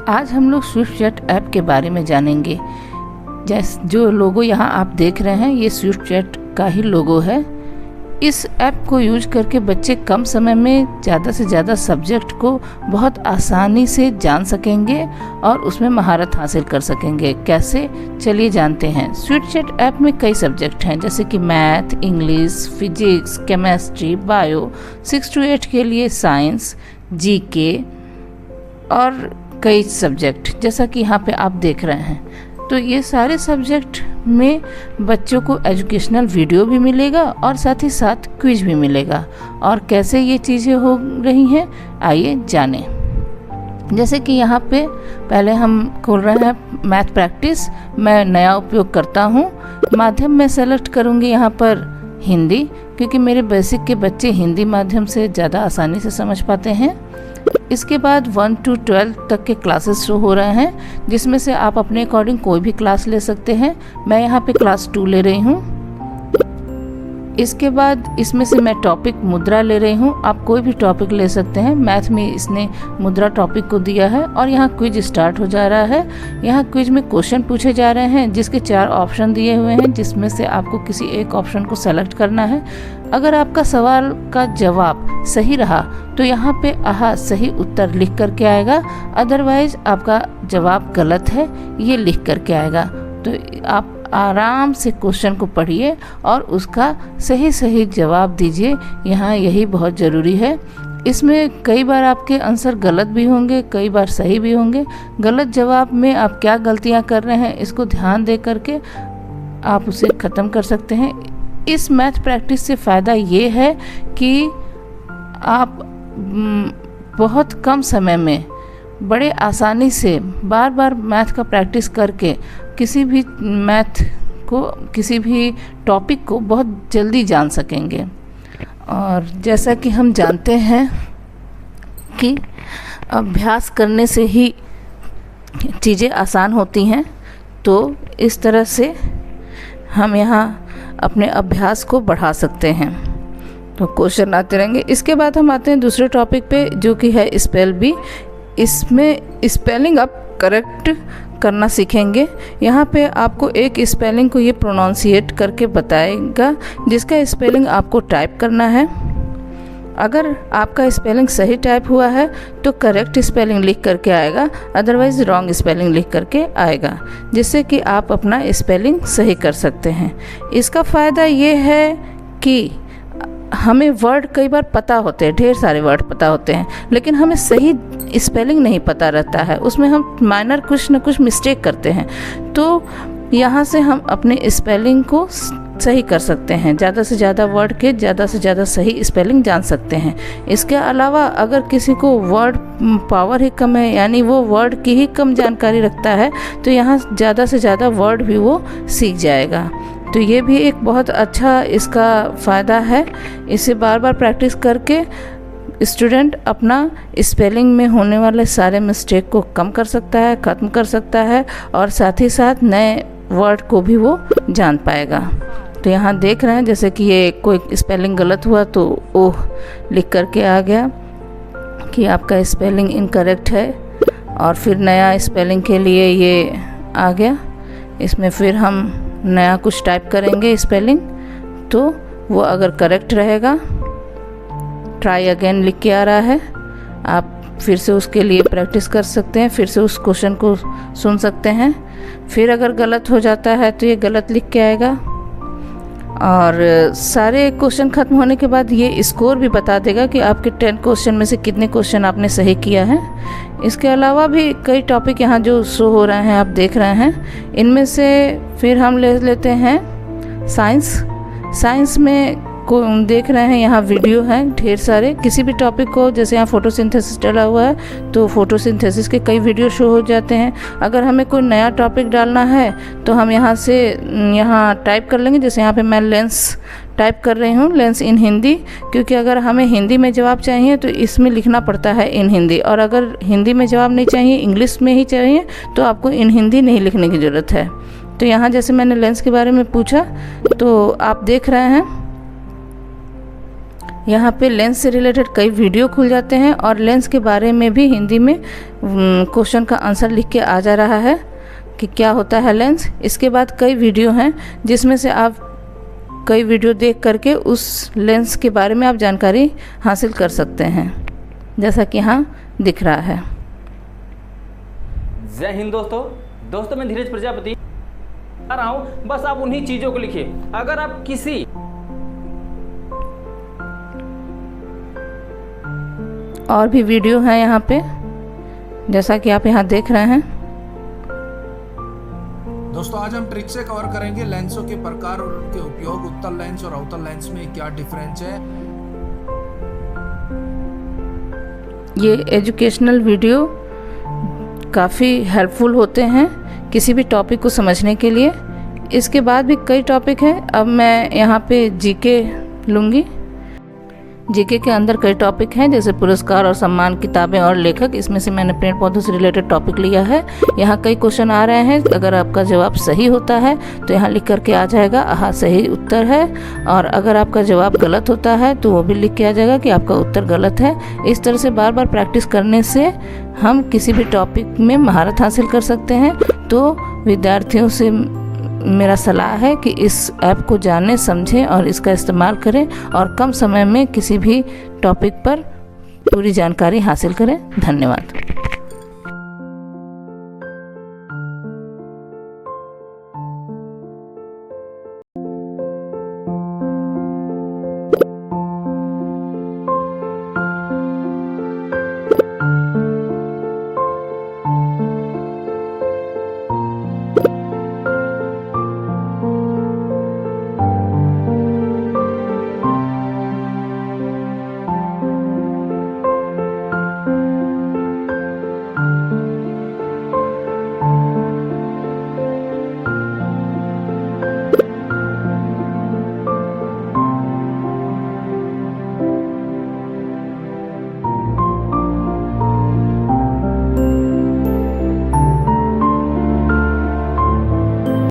आज हम लोग स्विफ्टचैट ऐप के बारे में जानेंगे। जैसे जो लोगो यहाँ आप देख रहे हैं ये स्विफ्टचैट का ही लोगो है। इस ऐप को यूज करके बच्चे कम समय में ज़्यादा से ज़्यादा सब्जेक्ट को बहुत आसानी से जान सकेंगे और उसमें महारत हासिल कर सकेंगे। कैसे, चलिए जानते हैं। स्विफ्टचैट ऐप में कई सब्जेक्ट हैं जैसे कि math, English, physics, chemistry, bio, 6 to 8 के लिए साइंस, जीके और कई सब्जेक्ट जैसा कि यहाँ पे आप देख रहे हैं। तो ये सारे सब्जेक्ट में बच्चों को एजुकेशनल वीडियो भी मिलेगा और साथ ही साथ क्विज भी मिलेगा। और कैसे ये चीज़ें हो रही हैं आइए जानें। जैसे कि यहाँ पे पहले हम खोल रहे हैं मैथ प्रैक्टिस। मैं नया उपयोग करता हूँ। माध्यम में सेलेक्ट करूँगी यहाँ पर हिंदी, क्योंकि मेरे बेसिक के बच्चे हिंदी माध्यम से ज़्यादा आसानी से समझ पाते हैं। इसके बाद 1 to 12 तक के क्लासेस शो हो रहे हैं, जिसमें से आप अपने अकॉर्डिंग कोई भी क्लास ले सकते हैं। मैं यहाँ पे क्लास 2 ले रही हूँ। इसके बाद इसमें से मैं टॉपिक मुद्रा ले रही हूँ। आप कोई भी टॉपिक ले सकते हैं। मैथ में इसने मुद्रा टॉपिक को दिया है और यहाँ क्विज स्टार्ट हो जा रहा है। यहाँ क्विज में क्वेश्चन पूछे जा रहे हैं जिसके 4 ऑप्शन दिए हुए हैं, जिसमें से आपको किसी एक ऑप्शन को सेलेक्ट करना है। अगर आपका सवाल का जवाब सही रहा तो यहाँ पे आहा सही उत्तर लिख करके आएगा, अदरवाइज आपका जवाब गलत है ये लिख करके आएगा। तो आप आराम से क्वेश्चन को पढ़िए और उसका सही सही जवाब दीजिए। यहाँ यही बहुत ज़रूरी है। इसमें कई बार आपके आंसर गलत भी होंगे, कई बार सही भी होंगे। गलत जवाब में आप क्या गलतियाँ कर रहे हैं इसको ध्यान दे करके आप उसे ख़त्म कर सकते हैं। इस मैथ प्रैक्टिस से फ़ायदा ये है कि आप बहुत कम समय में बड़े आसानी से बार बार मैथ का प्रैक्टिस करके किसी भी मैथ को, किसी भी टॉपिक को बहुत जल्दी जान सकेंगे। और जैसा कि हम जानते हैं कि अभ्यास करने से ही चीज़ें आसान होती हैं, तो इस तरह से हम यहाँ अपने अभ्यास को बढ़ा सकते हैं। तो क्वेश्चन आते रहेंगे। इसके बाद हम आते हैं दूसरे टॉपिक पे, जो कि है स्पेल बी। इसमें स्पेलिंग आप करेक्ट करना सीखेंगे। यहाँ पे आपको एक स्पेलिंग को ये प्रोनाउंसिएट करके बताएगा, जिसका स्पेलिंग आपको टाइप करना है। अगर आपका स्पेलिंग सही टाइप हुआ है तो करेक्ट स्पेलिंग लिख करके आएगा, अदरवाइज़ रॉन्ग स्पेलिंग लिख करके आएगा, जिससे कि आप अपना स्पेलिंग सही कर सकते हैं। इसका फ़ायदा ये है कि हमें वर्ड कई बार पता होते हैं, ढेर सारे वर्ड पता होते हैं, लेकिन हमें सही स्पेलिंग नहीं पता रहता है। उसमें हम माइनर कुछ न कुछ मिस्टेक करते हैं। तो यहाँ से हम अपने स्पेलिंग को सही कर सकते हैं। ज़्यादा से ज़्यादा वर्ड के ज़्यादा से ज़्यादा सही स्पेलिंग जान सकते हैं। इसके अलावा अगर किसी को वर्ड पावर ही कम है, यानी वो वर्ड की ही कम जानकारी रखता है, तो यहाँ ज़्यादा से ज़्यादा वर्ड भी वो सीख जाएगा। तो ये भी एक बहुत अच्छा इसका फ़ायदा है। इसे बार बार प्रैक्टिस करके स्टूडेंट अपना स्पेलिंग में होने वाले सारे मिस्टेक को कम कर सकता है, ख़त्म कर सकता है, और साथ ही साथ नए वर्ड को भी वो जान पाएगा। तो यहाँ देख रहे हैं जैसे कि ये कोई स्पेलिंग गलत हुआ तो ओह लिख करके आ गया कि आपका स्पेलिंग इनकरेक्ट है, और फिर नया स्पेलिंग के लिए ये आ गया। इसमें फिर हम नया कुछ टाइप करेंगे स्पेलिंग, तो वो अगर करेक्ट रहेगा, ट्राई अगेन लिख के आ रहा है। आप फिर से उसके लिए प्रैक्टिस कर सकते हैं, फिर से उस क्वेश्चन को सुन सकते हैं। फिर अगर गलत हो जाता है तो ये गलत लिख के आएगा। और सारे क्वेश्चन ख़त्म होने के बाद ये स्कोर भी बता देगा कि आपके 10 क्वेश्चन में से कितने क्वेश्चन आपने सही किया है। इसके अलावा भी कई टॉपिक यहाँ जो शो हो रहे हैं आप देख रहे हैं। इनमें से फिर हम ले लेते हैं साइंस। साइंस में को देख रहे हैं यहाँ वीडियो हैं ढेर सारे। किसी भी टॉपिक को, जैसे यहाँ फोटोसिंथेसिस डाला हुआ है तो फोटोसिंथेसिस के कई वीडियो शो हो जाते हैं। अगर हमें कोई नया टॉपिक डालना है तो हम यहाँ टाइप कर लेंगे। जैसे यहाँ पे मैं लेंस टाइप कर रही हूँ, लेंस इन हिंदी, क्योंकि अगर हमें हिंदी में जवाब चाहिए तो इसमें लिखना पड़ता है इन हिंदी, और अगर हिंदी में जवाब नहीं चाहिए, इंग्लिश में ही चाहिए, तो आपको इन हिंदी नहीं लिखने की ज़रूरत है। तो यहाँ जैसे मैंने लेंस के बारे में पूछा तो आप देख रहे हैं यहाँ पे लेंस से रिलेटेड कई वीडियो खुल जाते हैं और लेंस के बारे में भी हिंदी में क्वेश्चन का आंसर लिख के आ जा रहा है कि क्या होता है लेंस। इसके बाद कई वीडियो हैं जिसमें से आप कई वीडियो देख करके उस लेंस के बारे में आप जानकारी हासिल कर सकते हैं, जैसा कि यहाँ दिख रहा है। जय हिंद दोस्तों, मैं धीरज प्रजापति आ रहा हूँ। बस आप उन्हीं चीज़ों को लिखिए। अगर आप किसी और भी वीडियो हैं यहाँ पे, जैसा कि आप यहाँ देख रहे हैं। दोस्तों आज हम ट्रिक से कवर करेंगे लेंसों के प्रकार और उनके उपयोग, उत्तल लेंस और अवतल लेंस में क्या डिफरेंस है। ये एजुकेशनल वीडियो काफ़ी हेल्पफुल होते हैं किसी भी टॉपिक को समझने के लिए। इसके बाद भी कई टॉपिक हैं। अब मैं यहाँ पे जीके लूँगी। जीके के अंदर कई टॉपिक हैं, जैसे पुरस्कार और सम्मान, किताबें और लेखक। इसमें से मैंने पेड़ पौधों से रिलेटेड टॉपिक लिया है। यहाँ कई क्वेश्चन आ रहे हैं। अगर आपका जवाब सही होता है तो यहाँ लिख करके आ जाएगा हाँ सही उत्तर है, और अगर आपका जवाब गलत होता है तो वो भी लिख के आ जाएगा कि आपका उत्तर गलत है। इस तरह से बार बार प्रैक्टिस करने से हम किसी भी टॉपिक में महारत हासिल कर सकते हैं। तो विद्यार्थियों से मेरा सलाह है कि इस ऐप को जानें, समझें और इसका इस्तेमाल करें और कम समय में किसी भी टॉपिक पर पूरी जानकारी हासिल करें। धन्यवाद।